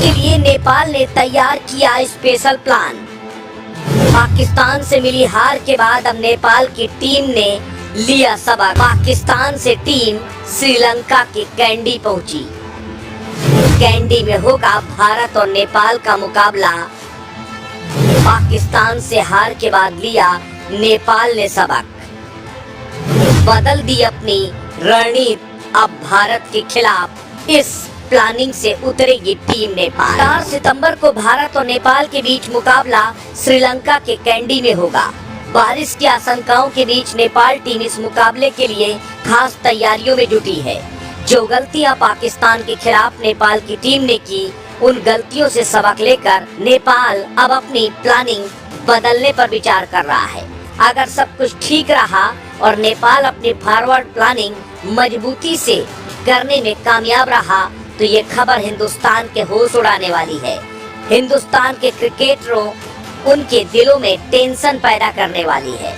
के लिए नेपाल ने तैयार किया स्पेशल प्लान। पाकिस्तान से मिली हार के बाद अब नेपाल की टीम ने लिया सबक। पाकिस्तान से टीम श्रीलंका के कैंडी पहुंची। कैंडी में होगा भारत और नेपाल का मुकाबला। पाकिस्तान से हार के बाद लिया नेपाल ने सबक, बदल दी अपनी रणनीति। अब भारत के खिलाफ इस प्लानिंग से उतरेगी टीम नेपाल। 4 सितंबर को भारत और नेपाल के बीच मुकाबला श्रीलंका के कैंडी में होगा। बारिश की आशंकाओं के बीच नेपाल टीम इस मुकाबले के लिए खास तैयारियों में जुटी है। जो गलतियां पाकिस्तान के खिलाफ नेपाल की टीम ने की, उन गलतियों से सबक लेकर नेपाल अब अपनी प्लानिंग बदलने पर विचार कर रहा है। अगर सब कुछ ठीक रहा और नेपाल अपनी फॉरवर्ड प्लानिंग मजबूती से करने में कामयाब रहा तो ये खबर हिंदुस्तान के होश उड़ाने वाली है। हिंदुस्तान के क्रिकेटरों, उनके दिलों में टेंशन पैदा करने वाली है।